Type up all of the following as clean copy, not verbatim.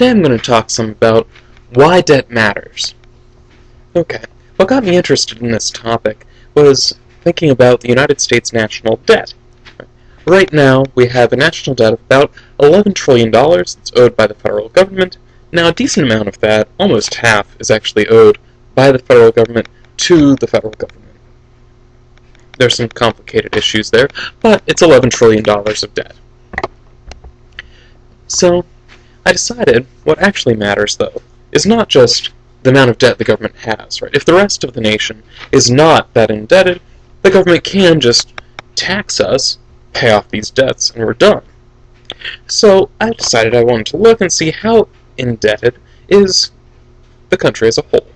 Today I'm going to talk some about why debt matters. Okay, what got me interested in this topic was thinking about the United States national debt. Right now, we have a national debt of about $11 trillion that's owed by the federal government. Now, a decent amount of that, almost half, is actually owed by the federal government to the federal government. There's some complicated issues there, but it's $11 trillion of debt. So, I decided what actually matters, though, is not just the amount of debt the government has, right? If the rest of the nation is not that indebted, the government can just tax us, pay off these debts, and we're done. So I decided I wanted to look and see how indebted is the country as a whole.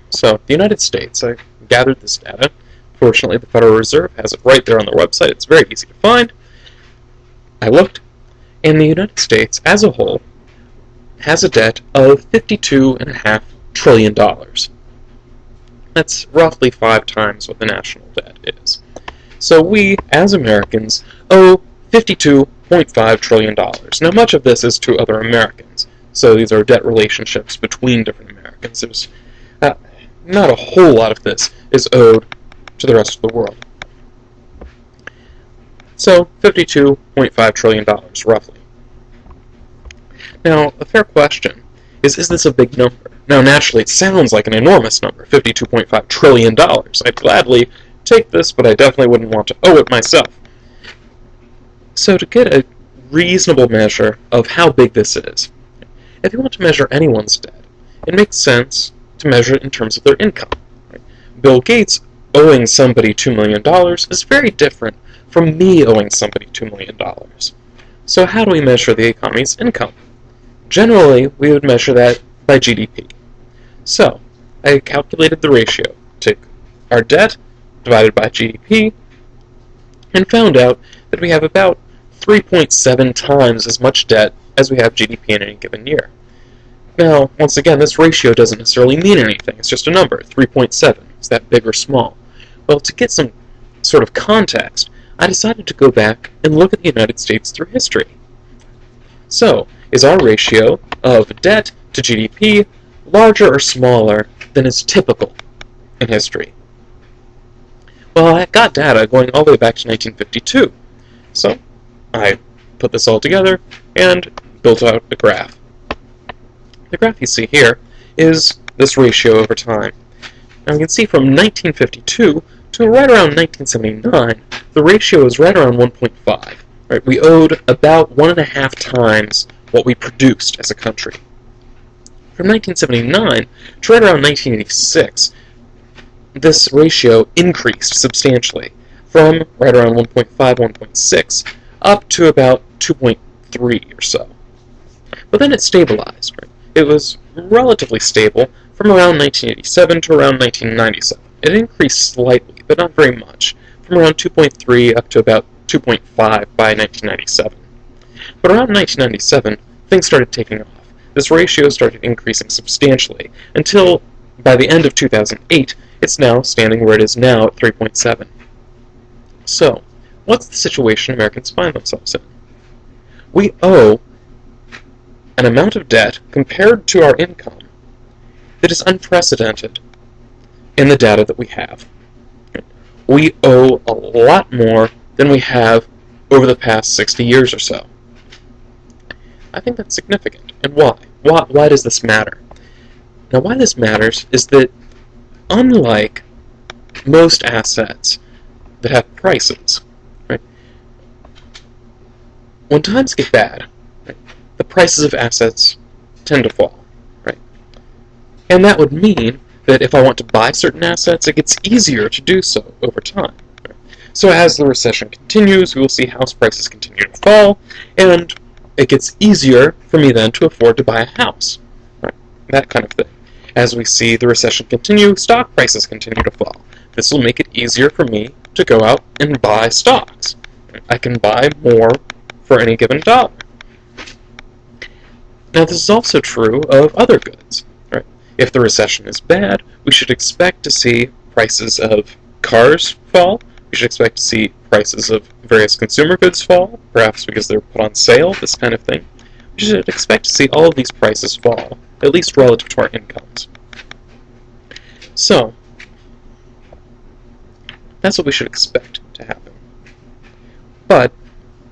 So, the United States, I gathered this data. Fortunately, the Federal Reserve has it right there on their website. It's very easy to find. I looked, and the United States as a whole has a debt of $52.5 trillion. That's roughly 5 times what the national debt is. So we, as Americans, owe $52.5 trillion. Now, much of this is to other Americans, so these are debt relationships between different Americans. There's not a whole lot of this is owed to the rest of the world. So, $52.5 trillion, roughly. Now, a fair question is this a big number? Now, naturally, it sounds like an enormous number, $52.5 trillion. I'd gladly take this, but I definitely wouldn't want to owe it myself. So, to get a reasonable measure of how big this is, if you want to measure anyone's debt, it makes sense to measure it in terms of their income. Right? Bill Gates owing somebody $2 million is very different from me owing somebody $2 million. So how do we measure the economy's income? Generally, we would measure that by GDP. So, I calculated the ratio. Took our debt divided by GDP, and found out that we have about 3.7 times as much debt as we have GDP in any given year. Now, once again, this ratio doesn't necessarily mean anything. It's just a number, 3.7. Is that big or small? Well, to get some sort of context, I decided to go back and look at the United States through history. So, is our ratio of debt to GDP larger or smaller than is typical in history? Well, I got data going all the way back to 1952. So, I put this all together and built out a graph. The graph you see here is this ratio over time. Now you can see from 1952 to right around 1979, the ratio is right around 1.5. Right? We owed about 1.5 times what we produced as a country. From 1979 to right around 1986, this ratio increased substantially from right around 1.5, 1.6 up to about 2.3 or so. But then it stabilized. Right? It was relatively stable from around 1987 to around 1997. It increased slightly, but not very much, from around 2.3 up to about 2.5 by 1997. But around 1997, things started taking off. This ratio started increasing substantially, until by the end of 2008, it's now standing where it is now at 3.7. So, what's the situation Americans find themselves in? We owe an amount of debt compared to our income that is unprecedented in the data that we have. We owe a lot more than we have over the past 60 years or so. I think that's significant. And why? Why does this matter? Now, why this matters is that unlike most assets that have prices, right, when times get bad, right, the prices of assets tend to fall. Right? And that would mean that if I want to buy certain assets, it gets easier to do so over time. Right? So as the recession continues, we will see house prices continue to fall, and it gets easier for me then to afford to buy a house. Right? That kind of thing. As we see the recession continue, stock prices continue to fall. This will make it easier for me to go out and buy stocks. I can buy more for any given dollar. Now, this is also true of other goods. Right? If the recession is bad, we should expect to see prices of cars fall. We should expect to see prices of various consumer goods fall, perhaps because they're put on sale, this kind of thing. you should expect to see all of these prices fall, at least relative to our incomes. So, that's what we should expect to happen. But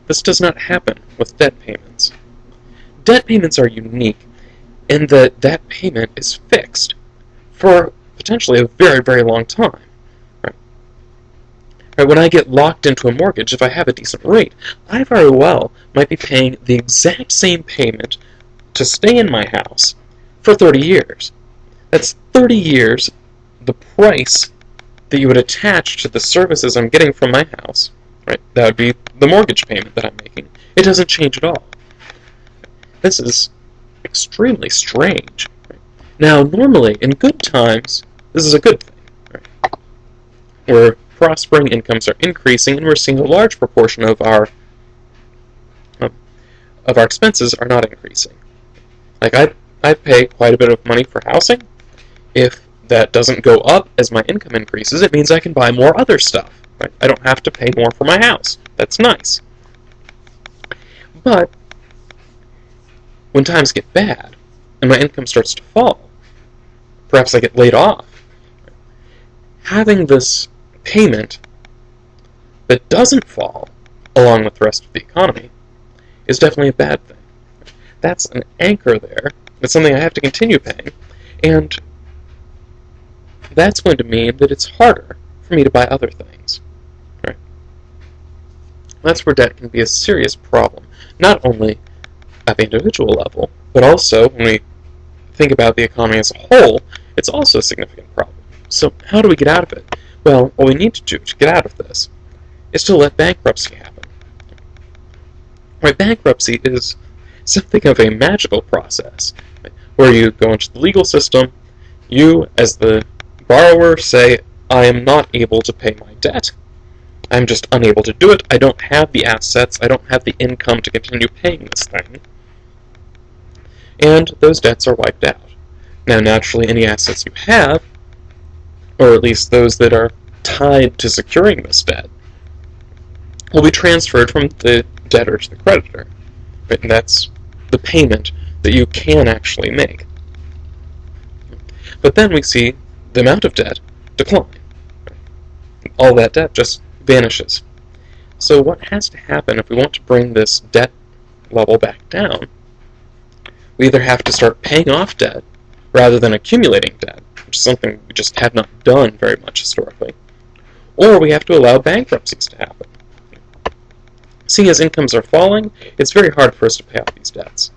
this does not happen with debt payments. Debt payments are unique in that that payment is fixed for potentially a very, very long time. Right, when I get locked into a mortgage, if I have a decent rate, I very well might be paying the exact same payment to stay in my house for 30 years. That's 30 years, the price that you would attach to the services I'm getting from my house. Right? That would be the mortgage payment that I'm making. It doesn't change at all. This is extremely strange. Right? Now, normally, in good times, this is a good thing. Right? Where prospering incomes are increasing, and we're seeing a large proportion of our expenses are not increasing. Like I pay quite a bit of money for housing. If that doesn't go up as my income increases, it means I can buy more other stuff. Right? I don't have to pay more for my house. That's nice. But when times get bad and my income starts to fall, perhaps I get laid off, having this payment that doesn't fall along with the rest of the economy is definitely a bad thing. That's an anchor there. It's something I have to continue paying, and that's going to mean that it's harder for me to buy other things. Right? That's where debt can be a serious problem, not only at the individual level, but also when we think about the economy as a whole, it's also a significant problem. So how do we get out of it? Well, what we need to do to get out of this is to let bankruptcy happen. Right, bankruptcy is something of a magical process, right, where you go into the legal system, you, as the borrower, say, I am not able to pay my debt. I'm just unable to do it. I don't have the assets. I don't have the income to continue paying this thing. And those debts are wiped out. Now, naturally, any assets you have, or at least those that are tied to securing this debt, will be transferred from the debtor to the creditor. Right? And that's the payment that you can actually make. But then we see the amount of debt decline. All that debt just vanishes. So what has to happen if we want to bring this debt level back down? We either have to start paying off debt rather than accumulating debt, which is something we just have not done very much historically, or we have to allow bankruptcies to happen. Seeing as incomes are falling, it's very hard for us to pay off these debts.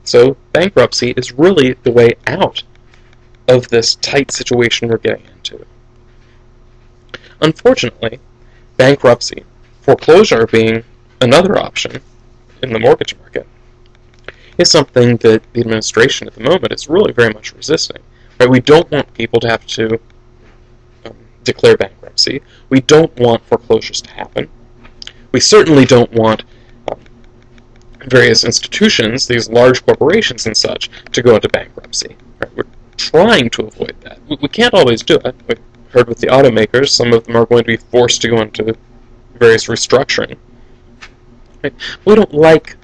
So bankruptcy is really the way out of this tight situation we're getting into. Unfortunately, bankruptcy, foreclosure being another option in the mortgage market, is something that the administration at the moment is really very much resisting. Right? We don't want people to have to declare bankruptcy. We don't want foreclosures to happen. We certainly don't want various institutions, these large corporations and such, to go into bankruptcy. Right? We're trying to avoid that. We can't always do it. We heard with the automakers, some of them are going to be forced to go into various restructuring. Right? We don't like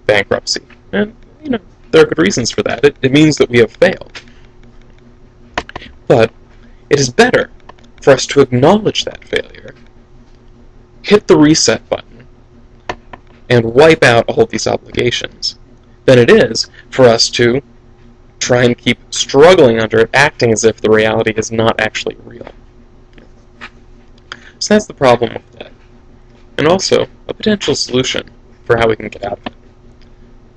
bankruptcy. And, there are good reasons for that. It means that we have failed. But it is better for us to acknowledge that failure, hit the reset button, and wipe out all of these obligations, than it is for us to try and keep struggling under it, acting as if the reality is not actually real. So that's the problem with that. And also, a potential solution for how we can get out of it.